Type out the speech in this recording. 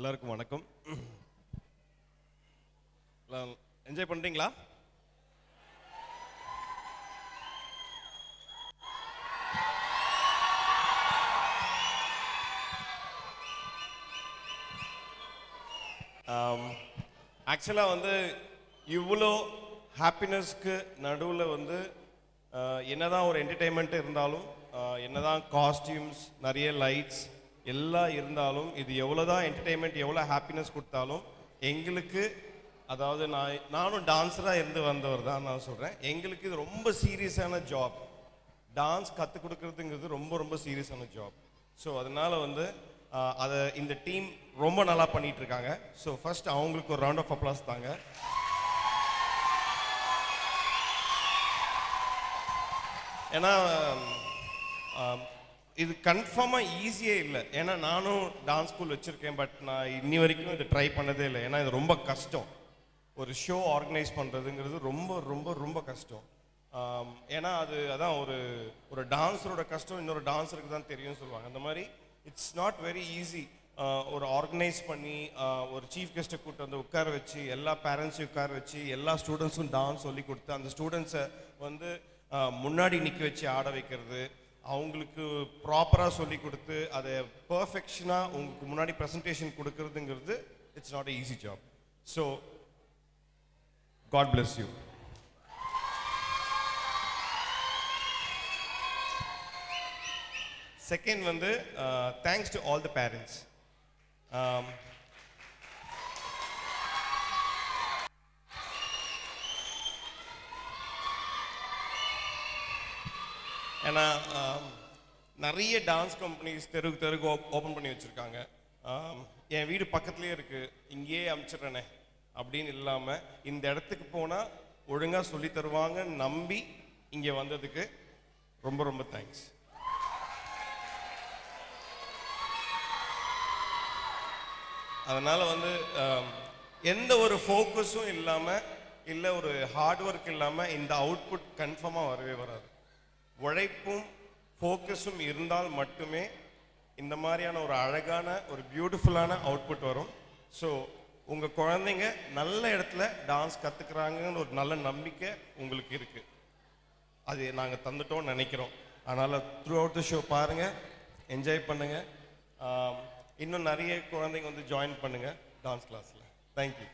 எல்லாருக்கும் வணக்கம். என்ஜாய் பண்றீங்களா? ஆக்சுவலாக வந்து இவ்வளோ ஹாப்பினஸ்க்கு நடுவில் வந்து என்னதான் ஒரு என்டர்டெயின்மெண்ட் இருந்தாலும், என்னதான் காஸ்டியூம்ஸ், நிறைய லைட்ஸ் எல்லாம் இருந்தாலும், இது எவ்வளோதான் என்டர்டெயின்மெண்ட், எவ்வளோ ஹாப்பினஸ் கொடுத்தாலும் எங்களுக்கு, அதாவது நானும் டான்ஸராக இருந்து வந்தவர் தான் நான் சொல்கிறேன், எங்களுக்கு இது ரொம்ப சீரியஸான ஜாப். டான்ஸ் கற்றுக் கொடுக்குறதுங்கிறது ரொம்ப ரொம்ப சீரியஸான ஜாப். ஸோ அதனால் வந்து அதை இந்த டீம் ரொம்ப நல்லா பண்ணிகிட்டு இருக்காங்க. ஸோ ஃபர்ஸ்ட் அவங்களுக்கு ஒரு ரவுண்ட் ஆஃப் அப்ளாஸ் தாங்க. ஏன்னா இது கன்ஃபார்மாக ஈஸியே இல்லை. ஏன்னா நானும் டான்ஸ் ஸ்கூல் வச்சுருக்கேன், பட் நான் இன்னி வரைக்கும் இது ட்ரை பண்ணதே இல்லை. ஏன்னா இது ரொம்ப கஷ்டம். ஒரு ஷோ ஆர்கனைஸ் பண்ணுறதுங்கிறது ரொம்ப ரொம்ப ரொம்ப கஷ்டம். ஏன்னா அதான் ஒரு டான்ஸரோட கஷ்டம் இன்னொரு டான்ஸருக்கு தான் தெரியும்னு சொல்லுவாங்க. அந்த மாதிரி இட்ஸ் நாட் வெரி ஈஸி. ஒரு ஆர்கனைஸ் பண்ணி ஒரு சீஃப் கெஸ்ட்டை கூப்பிட்டு வந்து உட்கார வச்சு, எல்லா பேரண்ட்ஸையும் உட்கார வச்சு, எல்லா ஸ்டூடெண்ட்ஸும் டான்ஸ் சொல்லி கொடுத்து, அந்த ஸ்டூடெண்ட்ஸை வந்து முன்னாடி நிற்க வச்சு ஆட வைக்கிறது, அவங்களுக்கு ப்ராப்பராக சொல்லி கொடுத்து அதை பர்ஃபெக்ஷனாக உங்களுக்கு முன்னாடி ப்ரெசன்டேஷன் கொடுக்கறதுங்கிறது it's not a easy job. So God bless you. Second வந்து thanks to all the parents. ஏன்னா நிறைய டான்ஸ் கம்பெனிஸ் தெருக்கு ஓப்பன் பண்ணி வச்சுருக்காங்க. என் வீடு பக்கத்துலேயே இருக்குது, இங்கேயே அனுப்பிச்சிட்றேனே அப்படின்னு இல்லாமல், இந்த இடத்துக்கு போனால் ஒழுங்காக சொல்லி தருவாங்கன்னு நம்பி இங்கே வந்ததுக்கு ரொம்ப ரொம்ப தேங்க்ஸ். அதனால் வந்து எந்த ஒரு ஃபோக்கஸும் இல்லாமல், இல்லை ஒரு ஹார்ட் ஒர்க் இல்லாமல் இந்த அவுட்புட் கன்ஃபார்மாக வரவே வராது. உழைப்பும் ஃபோக்கஸும் இருந்தால் மட்டுமே இந்த மாதிரியான ஒரு அழகான ஒரு பியூட்டிஃபுல்லான அவுட்புட் வரும். ஸோ உங்கள் குழந்தைங்க நல்ல இடத்துல டான்ஸ் கற்றுக்குறாங்கன்னு ஒரு நல்ல நம்பிக்கை உங்களுக்கு இருக்குது. அது நாங்கள் தந்துட்டோம்னு நினைக்கிறோம். அதனால் த்ரூ அவுட் த ஷோ பாருங்கள், என்ஜாய் பண்ணுங்கள். இன்னும் நிறைய குழந்தைங்க வந்து ஜாயின் பண்ணுங்கள் டான்ஸ் கிளாஸில். தேங்க்யூ.